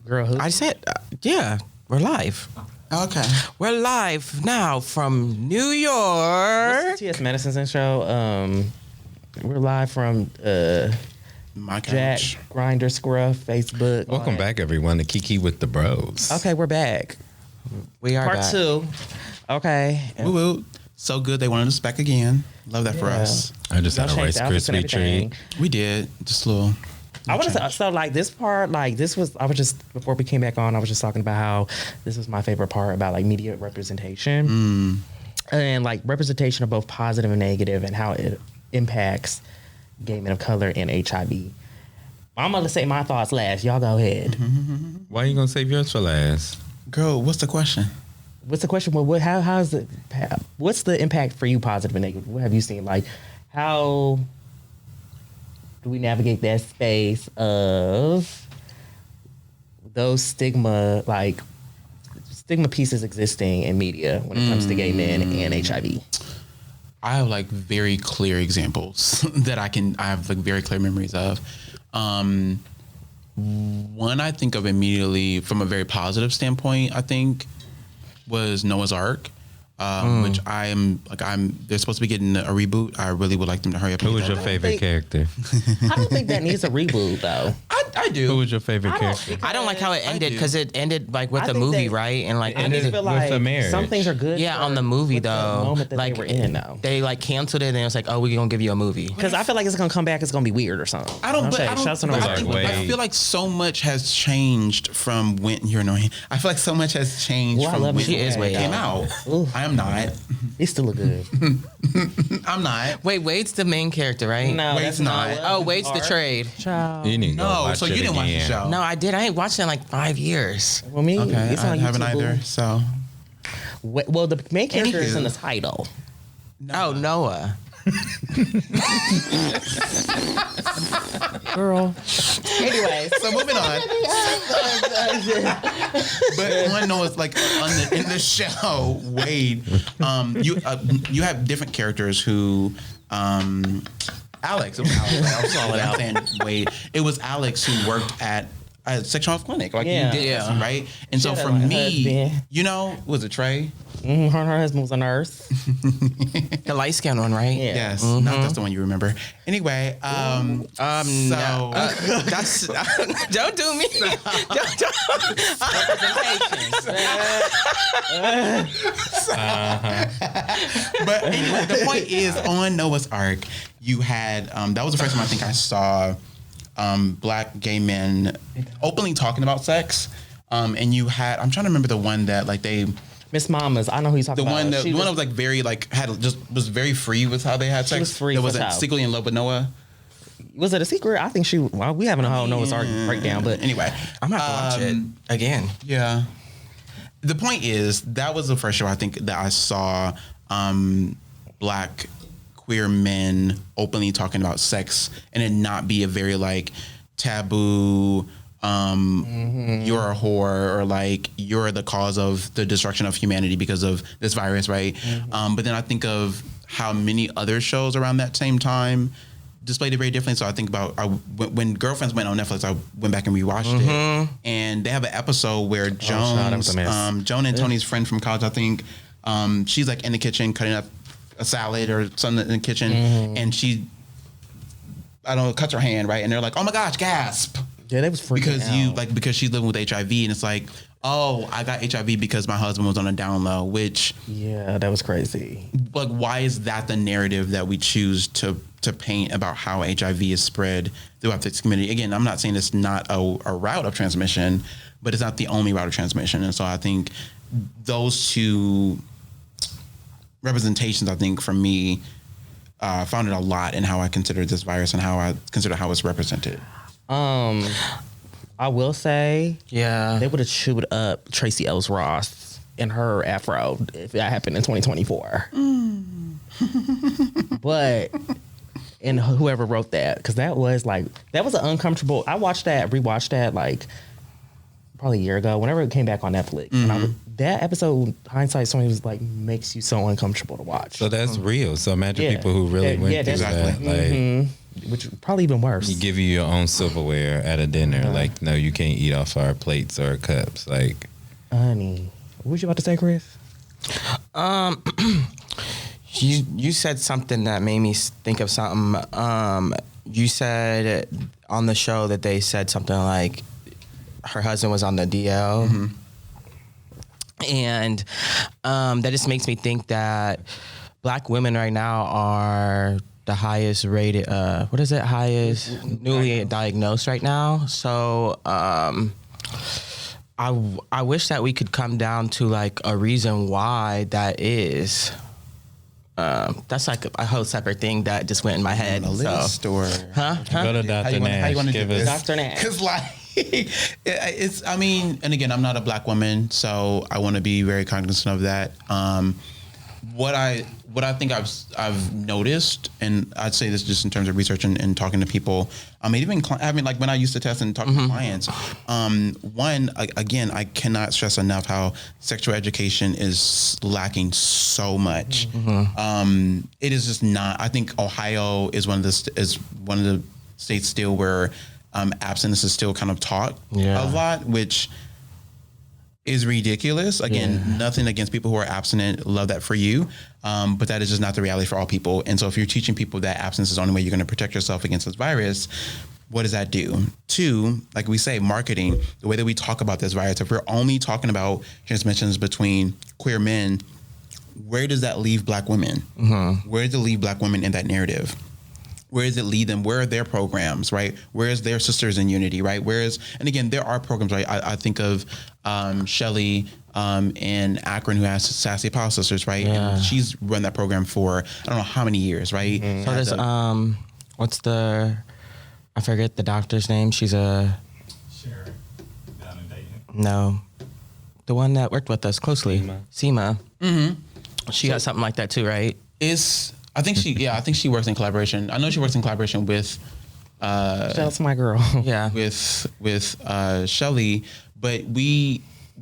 Girl, who? I said, yeah, we're live. Okay. We're live now from New York. What's the T.S. Madison show? We're live from My Jack couch. Grinder Scruff Facebook. Welcome back, everyone, to Kiki with the Bros. Okay, we're back. We are Part back. 2. Okay. Woo woo. So good they wanted us back again. Love that for Yeah. us. I just Y'all had a changed Rice outfits and Krispie treat. everything. We did. Just a little. I want to say, so like this part, like this was, I was just, before we came back on, I was just talking about how this was my favorite part about like media representation. And like representation of both positive and negative and how it impacts gay men of color and HIV. I'm going to say my thoughts last. Y'all go ahead. Why are you going to save yours for last? Girl, what's the question? What's the question? Well, how's it, what's the impact for you, positive and negative? What have you seen? Like, how do we navigate that space of those stigma pieces existing in media when it comes to gay men and HIV? I have like very clear examples that I have like very clear memories of. One I think of immediately from a very positive standpoint, I think, was Noah's Ark. Which they're supposed to be getting a reboot. I really would like them to hurry up. Who was your favorite character? I don't think that needs a reboot, though. I do. Who was your favorite character? I don't like how it ended do. because it ended like with I the think movie, that- right? And like I ended just feel like the marriage. some things are good. yeah, for- on the movie with the though. moment that like they were in, though. They like canceled it and it was like, oh, we're gonna give you a movie. Because I feel like it's gonna come back. It's gonna be weird or something. I don't. Shouts to But Noah's I, Ark. think, Wait. I feel like so much has changed from when you're annoying. I feel like so much has changed Well, I from love when She is it way came out. out. Ooh. I am not. It still look good. I'm not. Wait, Wade's the main character, right? No, Wade's that's not. Oh, Wade's the trade. Child. You need to go No, watch so it you didn't watch the again. show. No, I did. I ain't watched it in like 5 years. Well, me, Okay, it's I on haven't YouTube. either. So Well, the main character is Anywho. in the title. Oh, Noah. Girl. Anyway, so moving on. But one knows like in the show, Wade, you have different characters who Alex. It was Alex. I'm saying Wade. It was Alex who worked at a sexual health clinic, like Yeah. you did, Yeah. right? And so She had for a me, husband. was it Trey? her husband was a nurse. The light skinned one, right? Yeah. Yes, not that's the one you remember. Anyway, No. so That's don't do me. don't. But anyway, the point is, on Noah's Ark, you had that was the first time I think I saw black gay men openly talking about sex. And you had, I'm trying to remember the one that like they, Miss Mamas. I know who you're talking the about. one that was like very like was very free with how they had sex. was free That for wasn't child. secretly in love with Noah. Was it a secret? I think we having a whole Noah's Ark breakdown, but Anyway, I'm gonna have to watch it again. yeah. The point is, that was the first show I think that I saw black queer men openly talking about sex and it not be a very like taboo, you're a whore or like you're the cause of the destruction of humanity because of this virus, right? But then I think of how many other shows around that same time displayed it very differently. So I think about when Girlfriends went on Netflix, I went back and rewatched it, and they have an episode where child, that was a mess. Joan and Tony's friend from college, I think, she's like in the kitchen cutting up a salad or something in the kitchen, and she, I don't know, cuts her hand, right? And they're like, "Oh my gosh, gasp!" yeah, they was freaking out. Because she's living with HIV, and it's like, "Oh, I got HIV because my husband was on a down low," which. Yeah, that was crazy. Like, why is that the narrative that we choose to paint about how HIV is spread throughout this community? Again, I'm not saying it's not a route of transmission, but it's not the only route of transmission. And so I think those two representations, I think for me, found it a lot in how I consider this virus and how I consider how it's represented. I will say, Yeah. they would have chewed up Tracy Ellis Ross in her afro if that happened in 2024. But and whoever wrote that, because that was an uncomfortable. I rewatched that like probably a year ago, whenever it came back on Netflix, and that episode, hindsight, something was like makes you so uncomfortable to watch. So that's real. So imagine Yeah. people who really Yeah, went yeah, through that's- that. Like, which probably even worse. You give you your own silverware at a dinner. Like, no, you can't eat off our plates or cups. Like, honey, what was you about to say, Chris? You said something that made me think of something. You said on the show that they said something like her husband was on the DL. Mm-hmm. And that just makes me think that Black women right now are the highest rated, highest newly diagnosed right now. So I wish that we could come down to like a reason why that is. That's like a whole separate thing that just went in my head. A list or go to Dr. how you want to do Nash. Give this? us. Dr. Nash. Because like it's, I mean, and again, I'm not a Black woman, so I want to be very cognizant of that. What I think I've noticed, and I'd say this just in terms of research and talking to people. I mean, even like when I used to test and talk to clients. One, again, I cannot stress enough how sexual education is lacking so much. It is just not. I think Ohio is one of the states still where abstinence is still kind of taught a lot, which is ridiculous. Again, nothing against people who are abstinent. Love that for you. But that is just not the reality for all people. And so if you're teaching people that abstinence is the only way you're going to protect yourself against this virus, what does that do? Two, like we say, marketing, the way that we talk about this virus, if we're only talking about transmissions between queer men, where does that leave Black women? Where does it leave Black women in that narrative? Where does it lead them? Where are their programs, right? Where is their Sisters in Unity, right? And again, there are programs, right? I think of Shelly in Akron who has Sassy Power Sisters, right? Yeah. And she's run that program for I don't know how many years, right? So there's I forget the doctor's name. She's Sharon down in Dayton. no, the one that worked with us closely, Seema. She got something like that too, right? I think she works in collaboration. I know she works in collaboration with Shout out to my girl. Yeah. with Shelly, but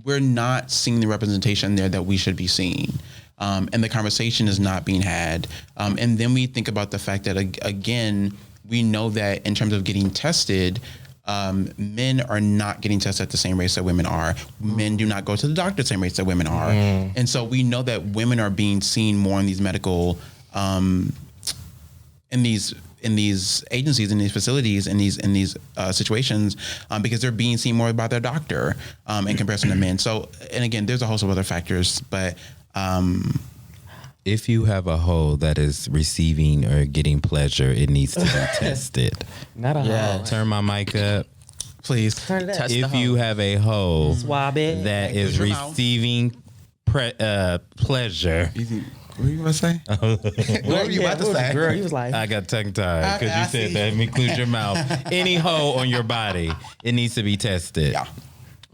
we're not seeing the representation there that we should be seeing. And the conversation is not being had. And then we think about the fact that, again, we know that in terms of getting tested, men are not getting tested at the same rates that women are. Men do not go to the doctor at the same rates that women are. And so we know that women are being seen more in these medical, in these agencies, in these facilities, in these situations, because they're being seen more by their doctor in comparison to men. So, and again, there's a host of other factors, but If you have a hole that is receiving or getting pleasure, it needs to be tested. Not a hole. Turn my mic up. please. Turn it up. Test the If you hole. have a hole Swab it. that Like, is put your mouth. receiving pleasure, What were you going to say? What were you about to say? Girl, he was like, I got tongue tied because I you said see. that includes your mouth. Any hole on your body, it needs to be tested. Yeah.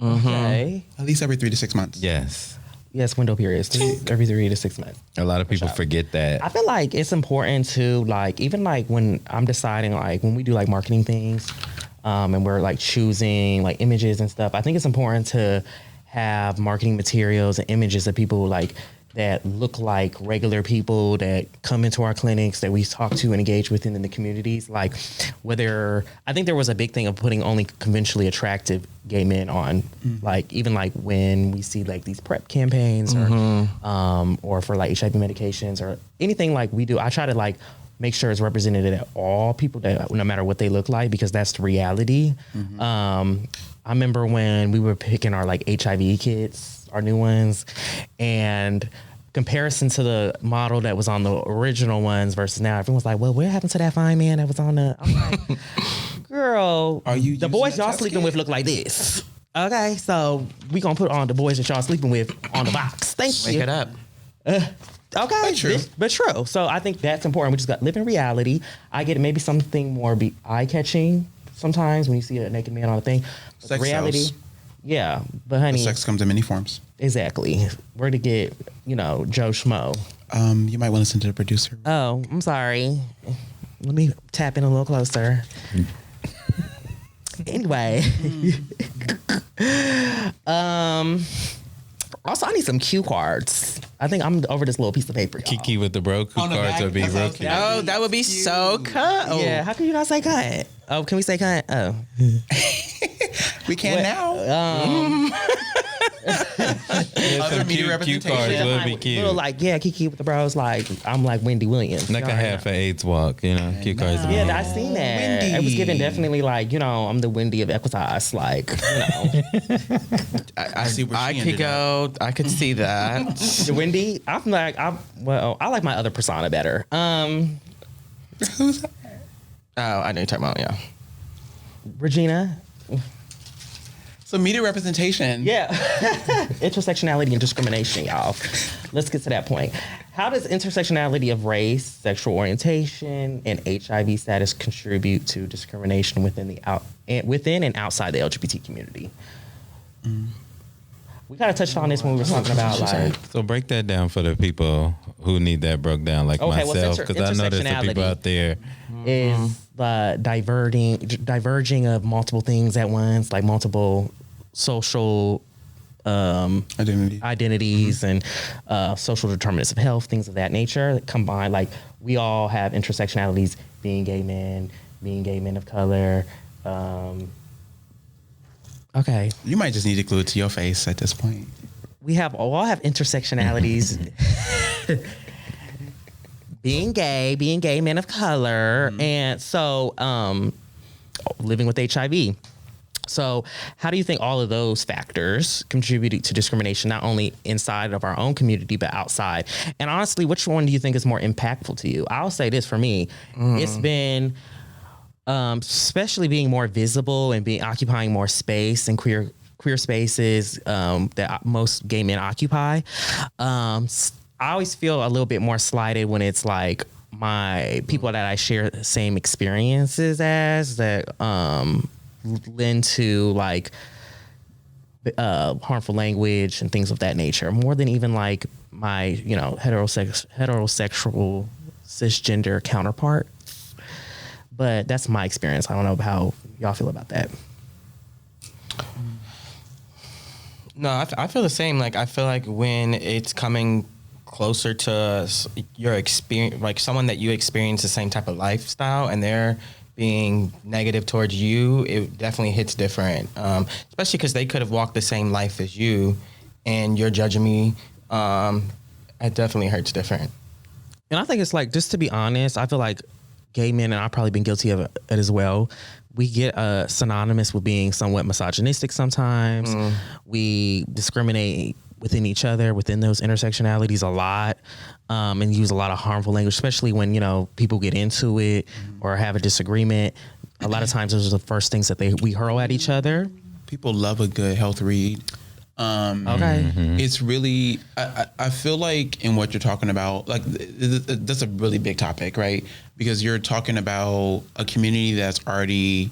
okay. At least every 3 to 6 months. Yes. Yes, window periods. Every 3 to 6 months. A lot of people forget that. I feel like it's important to like, even like when I'm deciding, like when we do like marketing things, and we're like choosing like images and stuff, I think it's important to have marketing materials and images of people like that look like regular people that come into our clinics that we talk to and engage with in the communities. Like whether, I think there was a big thing of putting only conventionally attractive gay men on, like even like when we see like these PrEP campaigns or for like HIV medications or anything like we do, I try to like make sure it's represented at all people that no matter what they look like, because that's the reality. I remember when we were picking our like HIV kits, our new ones, and comparison to the model that was on the original ones versus now, everyone was like, well, what happened to that fine man that was on the, I'm like, girl, Are you the using boys that y'all test sleeping kit? with look like this. Okay, so we gonna put on the boys that y'all sleeping with on the box. Thank Make you. it up. Okay, true. but true. So I think that's important. We just got live in reality. I get it. Maybe something more be eye catching sometimes when you see a naked man on a thing. But Sex reality, sells. yeah. But honey, Sex comes in many forms. exactly. Where to get Joe Schmo? You might want to listen to the producer. Oh, I'm sorry. Let me tap in a little closer. Anyway, Also, I need some cue cards. I think I'm over this little piece of paper, y'all. Kiki with the bro cue On the cards back, would be that's what I real was cute. thinking. Oh, that would be so cool. Yeah, how can you not say cunt? Oh, can we say cunt? Oh. We can now. Other Some media cute representation. cards Yeah, would be like, cute. little, like, yeah, Kiki with the bros, like, I'm like Wendy Williams. Like You a already half know. an AIDS walk, you know, cute cards. would be Yeah, I cute. seen that. Wendy. It was given definitely like, you know, I'm the Wendy of Equitas. Like, you know. I see where I she could ended up. go. I could see that. The Wendy, I like my other persona better. Who's that? Oh, I know you're talking about. Yeah. Regina. So media representation. Yeah. Intersectionality and discrimination, y'all. Let's get to that point. How does intersectionality of race, sexual orientation, and HIV status contribute to discrimination within and outside the LGBT community? We kind of touched on this when we were talking about like. So break that down for the people who need that broke down, like Okay, well, myself, because I know there's some people intersectionality out there. Is the diverging of multiple things at once, like multiple social identities and social determinants of health, things of that nature combined. Like we all have intersectionalities, being gay men of color. Okay, You might just need to glue it to your face at this point. we all have intersectionalities. being gay men of color, and so living with HIV. So how do you think all of those factors contributed to discrimination, not only inside of our own community, but outside? And honestly, which one do you think is more impactful to you? I'll say this for me. It's been, especially being more visible and occupying more space and queer spaces that most gay men occupy. I always feel a little bit more slighted when it's like my people that I share the same experiences as that lend to like harmful language and things of that nature, more than even like my, you know, heterosexual cisgender counterpart. But that's my experience. I don't know how y'all feel about that. No, I feel the same. Like I feel like when it's coming closer to your experience, like someone that you experience the same type of lifestyle, and they're being negative towards you, it definitely hits different. Especially because they could have walked the same life as you, and you're judging me. It definitely hurts different. And I think it's like, just to be honest, I feel like gay men, and I've probably been guilty of it as well, we get synonymous with being somewhat misogynistic sometimes. We discriminate within each other, within those intersectionalities a lot, and use a lot of harmful language, especially when, you know, people get into it or have a disagreement. A lot of times those are the first things that we hurl at each other. People love a good health read. Okay. It's really, I feel like in what you're talking about, like that's a really big topic, right? Because you're talking about a community that's already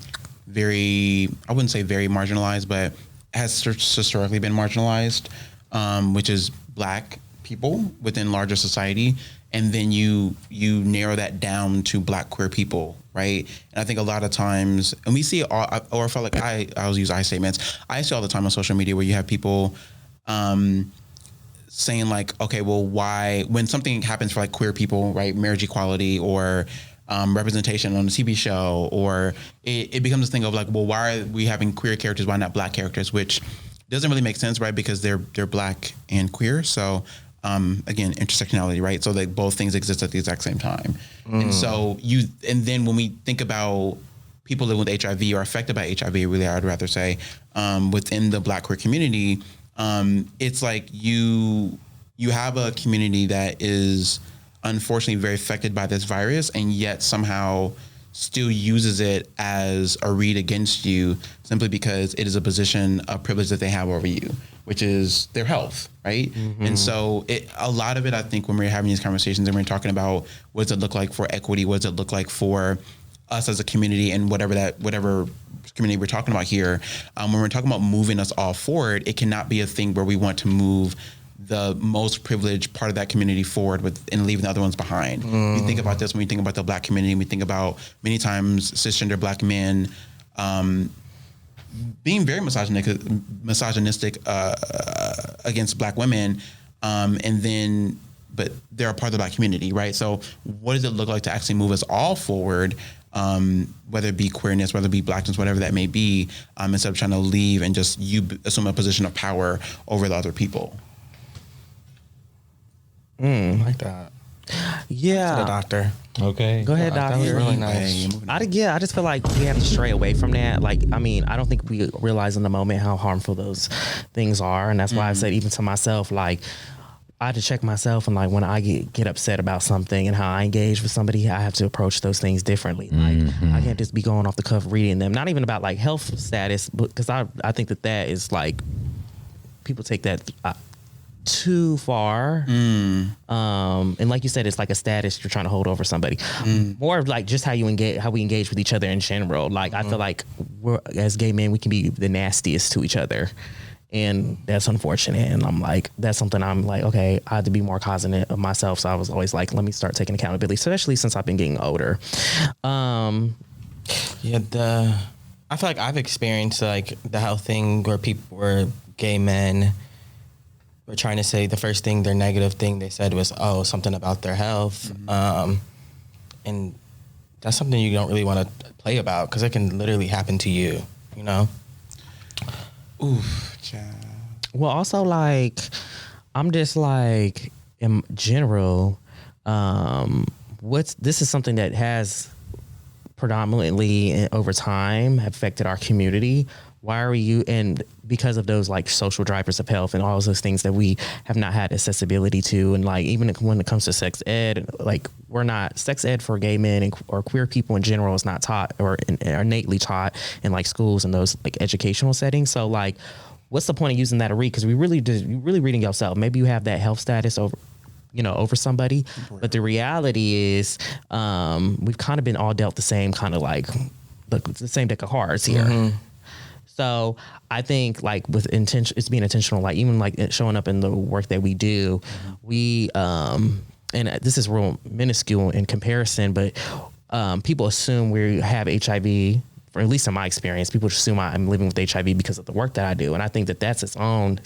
very, I wouldn't say very marginalized, but has historically been marginalized, which is Black people within larger society. And then you narrow that down to Black queer people, right? And I think a lot of times, and we see it all, or I felt like I always use I statements. I see all the time on social media where you have people saying like, okay, well, why, when something happens for like queer people, right, marriage equality or representation on a TV show, or it becomes this thing of like, well, why are we having queer characters, why not Black characters, which doesn't really make sense, right? Because they're Black and queer. So again, intersectionality, right? So like both things exist at the exact same time. And so and then when we think about people living with HIV or affected by HIV, really, I'd rather say, within the Black queer community, it's like you have a community that is unfortunately very affected by this virus, and yet somehow still uses it as a read against you simply because it is a position of privilege that they have over you, which is their health, right? And so a lot of it, I think, when we're having these conversations and we're talking about what does it look like for equity, what does it look like for us as a community, and whatever community we're talking about here, when we're talking about moving us all forward, it cannot be a thing where we want to move the most privileged part of that community forward and leaving the other ones behind. We think about this when we think about the Black community. We think about many times cisgender Black men being very misogynistic against Black women, and then but they're a part of the Black community, right? So what does it look like to actually move us all forward, whether it be queerness, whether it be Blackness, whatever that may be, instead of trying to leave and just you assume a position of power over the other people? Like that. Yeah. To the doctor. Okay. Go ahead, That was doctor. really nice. I just feel like we have to stray away from that. Like, I mean, I don't think we realize in the moment how harmful those things are. And that's why I said, even to myself, like, I had to check myself, and like when I get upset about something and how I engage with somebody, I have to approach those things differently. Like I can't just be going off the cuff reading them. Not even about like health status, because I think that is like people take that too far. And like you said, it's like a status you're trying to hold over somebody. More of like just how we engage with each other in general. Like I feel like we're, as gay men, we can be the nastiest to each other. And that's unfortunate. And I'm like, that's something I'm like, okay, I had to be more cognizant of myself. So I was always like, let me start taking accountability, especially since I've been getting older. I feel like I've experienced like the health thing where gay men were trying to say the first thing, their negative thing they said was, something about their health. And that's something you don't really want to play about because it can literally happen to you, you know? Oof, child. Well, also like, I'm just like, in general, this is something that has predominantly over time affected our community. Why are you, and because of those like social drivers of health and all those things that we have not had accessibility to, and like even when it comes to sex ed, like we're not, sex ed for gay men or queer people in general is not taught or innately taught in like schools and those like educational settings. So like, what's the point of using that to read? Because you're really reading yourself. Maybe you have that health status over somebody, but the reality is we've kind of been all dealt the same kind of like the same deck of cards here. So I think like with intention, it's being intentional, like even like showing up in the work that we do, we, and this is real minuscule in comparison, but people assume we have HIV, or at least in my experience, people assume I'm living with HIV because of the work that I do. And I think that that's its own,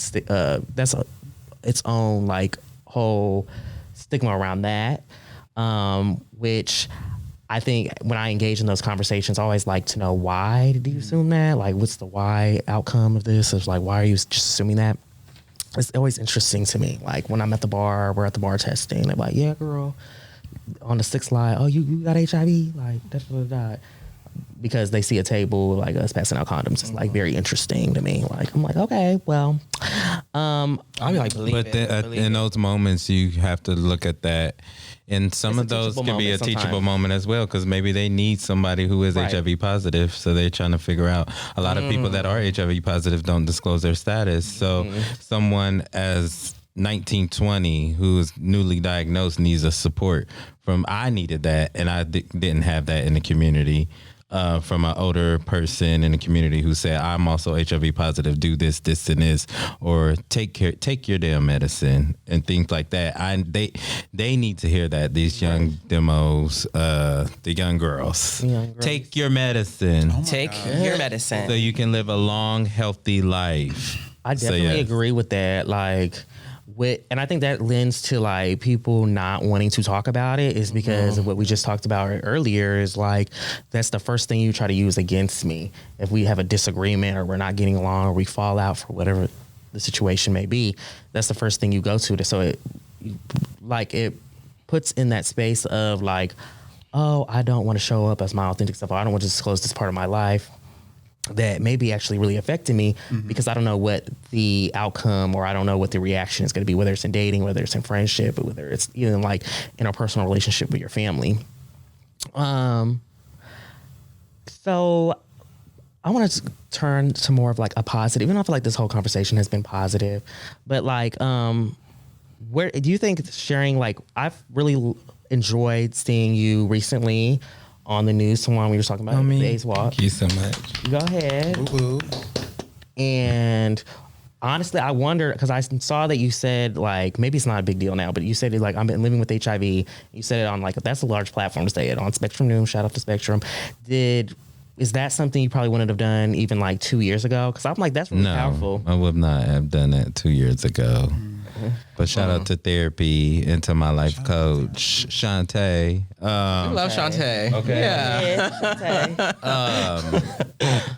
its own like whole stigma around that, which I think when I engage in those conversations, I always like to know, why did you assume that? Like, what's the why outcome of this? It's like, why are you just assuming that? It's always interesting to me. Like when I'm at the bar, we're at the bar testing. They're like, yeah, girl, on the 6th line, oh, you got HIV? Like, that's what I got. Because they see a table like us passing out condoms. It's like very interesting to me. Like, I'm like, okay, well. I'll be like, in those moments, you have to look at that. And some of those can be a teachable moment as well, because maybe they need somebody who is HIV positive. So they're trying to figure out. A lot of people that are HIV positive don't disclose their status. So someone as 19, 20 who's newly diagnosed needs a support from, I needed that, and I didn't have that in the community. From an older person in the community who said, I'm also HIV positive, do this, this, and this, or take your damn medicine and things like that. They need to hear that, these young demos, the young girls. Take your medicine. Take your medicine. So you can live a long, healthy life. I definitely agree with that. Like, and I think that lends to like people not wanting to talk about it is because of what we just talked about earlier is like, that's the first thing you try to use against me. If we have a disagreement or we're not getting along or we fall out for whatever the situation may be, that's the first thing you go to. So it puts in that space of like, oh, I don't want to show up as my authentic self. I don't want to disclose this part of my life that may be actually really affecting me because I don't know what the outcome or I don't know what the reaction is going to be, whether it's in dating, whether it's in friendship, or whether it's even like in a personal relationship with your family. So I want to turn to more of like a positive, even though I feel like this whole conversation has been positive, but like, where do you think sharing, like, I've really enjoyed seeing you recently on the news, someone we were talking about the AIDS walk. Thank you so much. Go ahead. Woo-woo. And honestly, I wonder, because I saw that you said, like, maybe it's not a big deal now, but you said it like, I've been living with HIV. You said it on like, that's a large platform to say it on Spectrum News. Shout out to Spectrum. Did is that something you probably wouldn't have done even like 2 years ago? Because I'm like, that's really powerful. I would not have done that 2 years ago. But shout out to therapy and to my life coach, Shantae. We love Shantae. Okay. Yeah.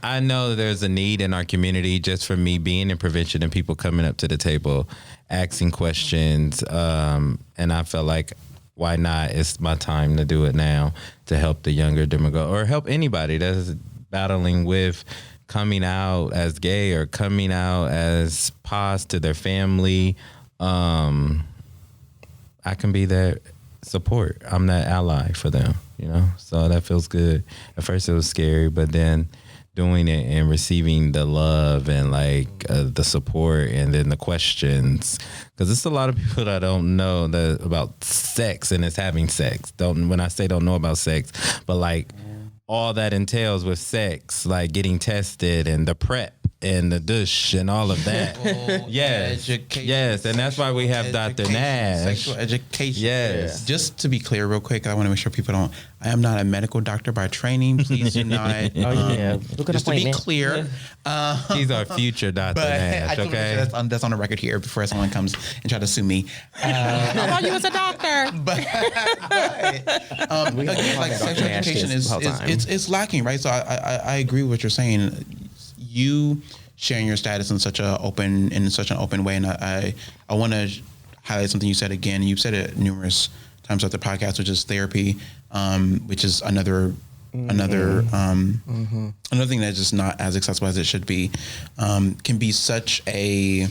I know there's a need in our community just for me being in prevention and people coming up to the table, asking questions. And I felt like, why not? It's my time to do it now to help the younger demographic or help anybody that's battling with coming out as gay or coming out as pos to their family. I can be their support. I'm that ally for them, you know? So that feels good. At first it was scary, but then doing it and receiving the love and like the support and then the questions, because it's a lot of people that don't know about sex and it's having sex. When I say don't know about sex, but like all that entails with sex, like getting tested and the prep and the douche and all of that. Yes. Education. Yes. And that's why we have Dr. Nash. Sexual education. Yes. Just to be clear real quick, I want to make sure people don't, I am not a medical doctor by training. Please do not. Just to be clear. He's our future Dr. Nash, I just wanna make sure that's on the record here before someone comes and try to sue me. I thought you was a doctor. But again, like sexual education is lacking, right? So I agree with what you're saying. You sharing your status in such an open way, and I want to highlight something you said again. You've said it numerous times throughout the podcast, which is therapy, which is another thing that's just not as accessible as it should be. Can be such a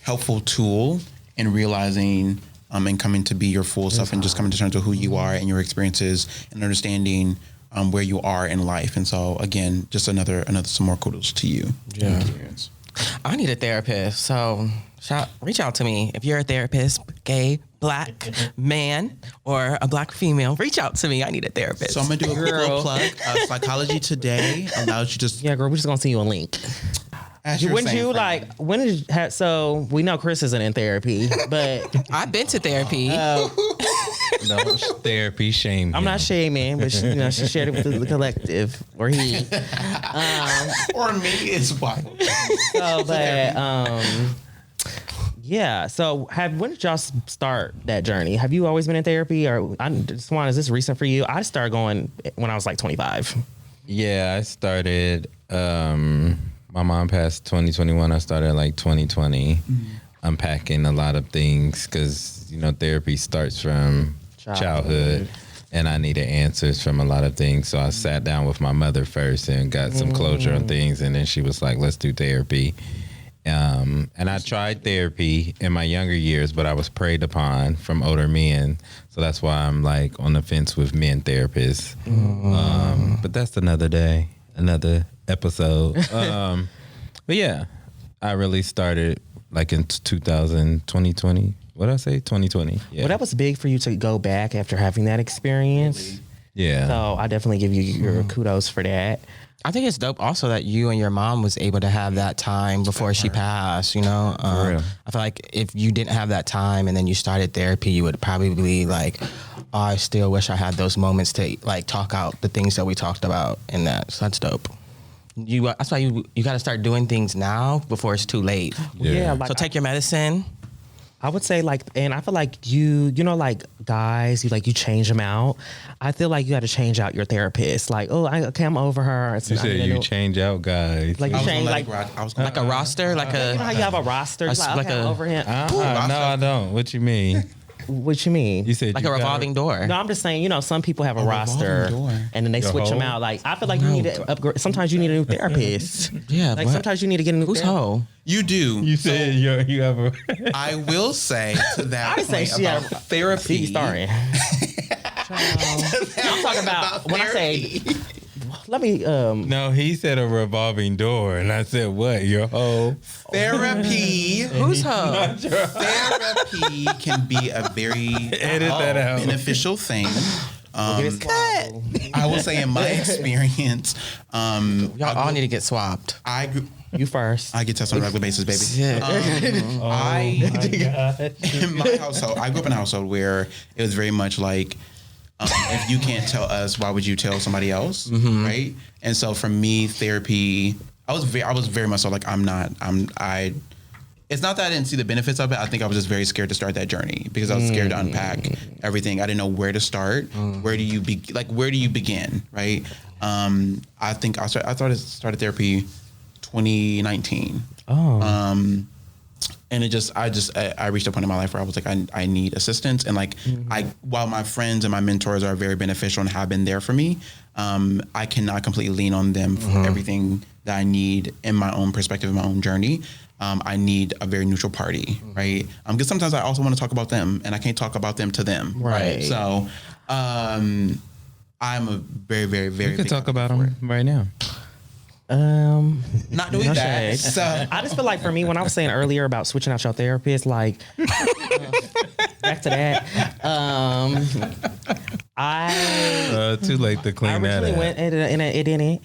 helpful tool in realizing and coming to be your full self and just coming to terms with who you are and your experiences and understanding where you are in life. And so again, just another some more kudos to you. Yeah. I need a therapist. So reach out to me. If you're a therapist, gay, black, man, or a black female, reach out to me. I need a therapist. So I'm gonna do a quick little plug. Psychology Today allows you just Yeah, girl, we're just gonna send you a link. So we know Chris isn't in therapy, but I've been to therapy. No therapy shame. I'm not shaming, but she shared it with the collective or he. or me is wild. So, but yeah. So, when did y'all start that journey? Have you always been in therapy, or is this recent for you? I started going when I was like 25. Yeah, I started. My mom passed 2021. I started like 2020, unpacking a lot of things because therapy starts from childhood, and I needed answers from a lot of things. So I sat down with my mother first and got some closure on things, and then she was like, "Let's do therapy." And I tried therapy in my younger years, but I was preyed upon from older men. So that's why I'm like on the fence with men therapists. But that's another day, another episode. But yeah, I really started like in 2020. What did I say? 2020. Yeah. Well, that was big for you to go back after having that experience. Yeah. So I definitely give you your kudos for that. I think it's dope also that you and your mom was able to have that time before she passed, I feel like if you didn't have that time and then you started therapy, you would probably be like, I still wish I had those moments to like talk out the things that we talked about in that. So that's dope. That's why you got to start doing things now before it's too late. Yeah. So take your medicine. I would say and I feel like like guys, you change them out. I feel like you got to change out your therapist. Like, I'm over her. You said you change out guys. Like you change like a roster, like a. You know how you have a roster, I'm over him. No, I don't. What you mean? What you mean? You said like a revolving door. No, I'm just saying. Some people have a roster, and then they switch them out. Like I feel like you need to upgrade. Sometimes you need a new therapist. Yeah, like sometimes you need to get a new. Who's hoe? You do. You said you have a. I will say to that I say she about therapy. Sorry. I'm talking about when I say. Let me. No, he said a revolving door, and I said, "What? Your hoe?" Therapy. Who's hoe? Therapy can be a very beneficial thing. I will say, in my experience, y'all all need to get swabbed. You first. I get tested on a regular basis, baby. In my household, I grew up in a household where it was very much like. If you can't tell us, why would you tell somebody else, right? And so for me, therapy, I was very much so like it's not that I didn't see the benefits of it. I think I was just very scared to start that journey because I was scared to unpack everything. I didn't know where to start. Where do you begin, right? I think I started therapy 2019. And I reached a point in my life where I was like, I need assistance. And like, while my friends and my mentors are very beneficial and have been there for me, I cannot completely lean on them for everything that I need in my own perspective, in my own journey. I need a very neutral party, right? Because sometimes I also want to talk about them and I can't talk about them to them. Right. So, I'm a very, very, very. We could talk about them right now. Not doing that. So I just feel like for me, when I was saying earlier about switching out your therapist, like back to that, Too late to clean that originally up. went and it didn't.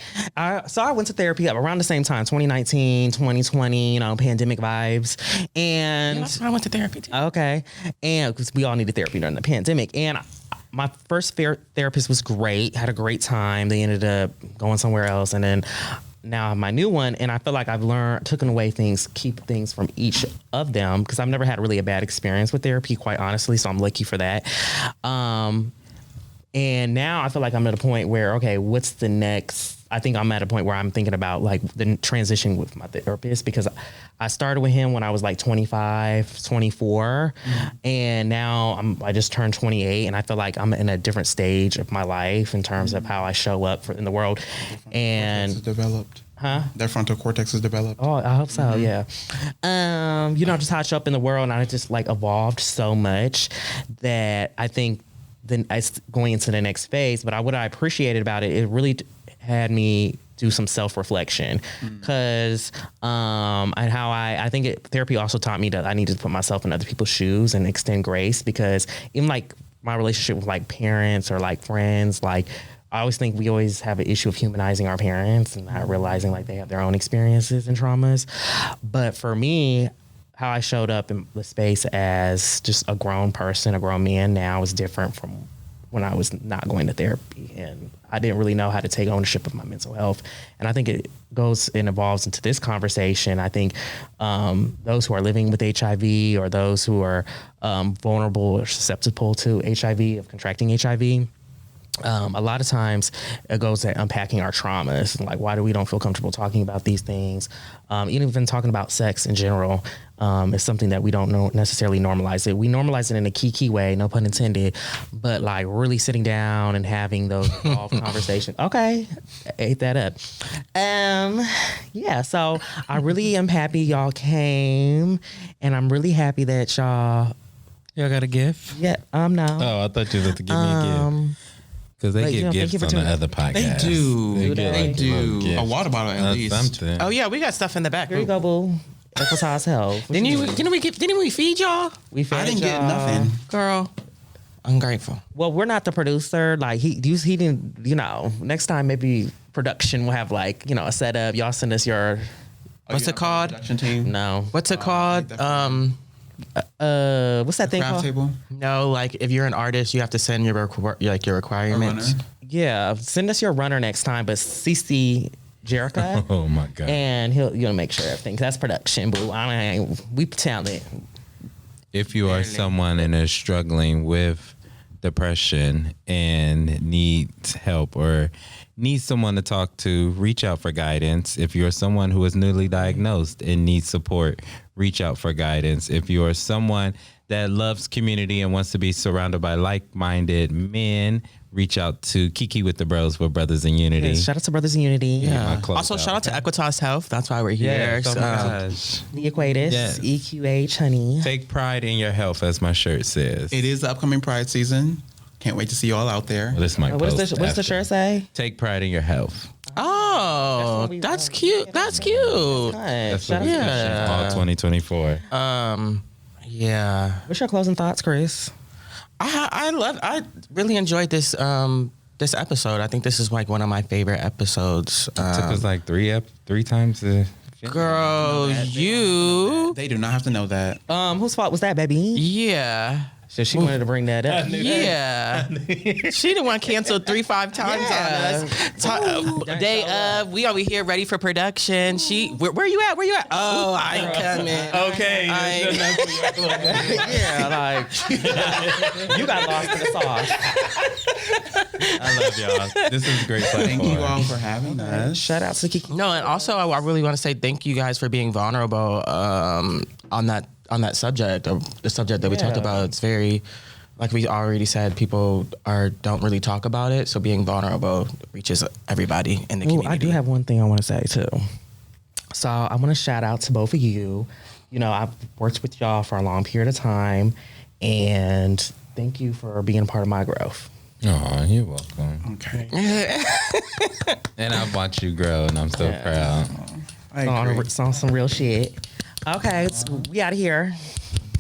So I went to therapy around the same time, 2019, 2020, pandemic vibes, and That's why I went to therapy too. okay, and because we all needed therapy during the pandemic, and my first therapist was great, had a great time. They ended up going somewhere else, and then now my new one, and I feel like I've taken away things, keep things from each of them, because I've never had really a bad experience with therapy, quite honestly, so I'm lucky for that. And now I feel like I'm at a point where, okay, what's the next? I think I'm at a point where I'm thinking about like the transition with my therapist, because I started with him when I was like 25, 24, and now I just turned 28, and I feel like I'm in a different stage of my life in terms of how I show up in the world. And it's developed. Huh? Their frontal cortex is developed. Oh, I hope so. Yeah. Just how I show up in the world, and I just like evolved so much that I think then it's going into the next phase. But what I appreciated about it, it really had me do some self-reflection, because and how I think therapy also taught me that I need to put myself in other people's shoes and extend grace, because even like my relationship with like parents or like friends, like I always think we always have an issue of humanizing our parents and not realizing like they have their own experiences and traumas. But for me, how I showed up in the space as just a grown person, a grown man now is different from when I was not going to therapy, and I didn't really know how to take ownership of my mental health. And I think it goes and evolves into this conversation. I think those who are living with HIV, or those who are vulnerable or susceptible to HIV, of contracting HIV, a lot of times it goes at unpacking our traumas, and like why do we don't feel comfortable talking about these things. Even talking about sex in general is something that we don't necessarily normalize it. We normalize it in a Kiki way, no pun intended, but like really sitting down and having those conversations. Okay, ate that up. Yeah, so I really am happy y'all came, and I'm really happy that y'all Y'all got a gift? Yeah, no. Oh, I thought you were about to give me a gift. Because they give gifts on the other podcast. They do. They do. A water bottle at least. Something. Oh yeah, we got stuff in the back. Here you go, boo. Equitas Health. Didn't we feed y'all? We fed I didn't get y'all. nothing. Girl, ungrateful. Well, we're not the producer. Like he didn't. Next time maybe production will have like a setup. Y'all send us your. What's it called? Production team. No. What's it called? What's that thing Craft called? table. No, like if you're an artist, you have to send your requirements. runner? Yeah, send us your runner next time. But CC Jerica. Oh my God. And you'll make sure everything. 'Cause that's production, boo. We talented. If you are someone and is struggling with depression and needs help or needs someone to talk to, reach out for guidance. If you're someone who is newly diagnosed and needs support, reach out for guidance. If you are someone that loves community and wants to be surrounded by like-minded men, reach out to Kiki with the Bros for Brothers in Unity. Yes, shout out to Brothers in Unity. Yeah. my close Also, out. shout out to Equitas Health. That's why we're here. Yes, oh my gosh. The Equitas, Yes. EQH, honey. Take pride in your health, as my shirt says. It is the upcoming Pride season. Can't wait to see you all out there. Well, this might What post does the after. shirt say? Take pride in your health. Oh, that's cute. That's cute. That's Shout what out we to got fall 2024. Yeah. What's your closing thoughts, Chris? I really enjoyed this this episode. I think this is like one of my favorite episodes. Took us like three times to finish. Girl, you. They do not have to know that. Whose fault was that, baby? Yeah. So she wanted to bring that up. Yeah. She didn't want to cancel 3-5 times on us. Day of, we over here ready for production. Where you at? Where you at? Oh, I ain't coming. Okay. Yeah, like you got lost in the sauce. I love y'all. This is a great platform. Thank you all for having us. Shout out to Kiki. No, and also I really want to say thank you guys for being vulnerable on that subject, or the subject that we talked about. It's very, like we already said, people don't really talk about it. So being vulnerable reaches everybody in the community. I do have one thing I want to say too. So I want to shout out to both of you. You know, I've worked with y'all for a long period of time, and thank you for being a part of my growth. Oh, you're welcome. Okay. And I watch you grow, and I'm so proud. I agree. On some real shit. Okay, we out of here.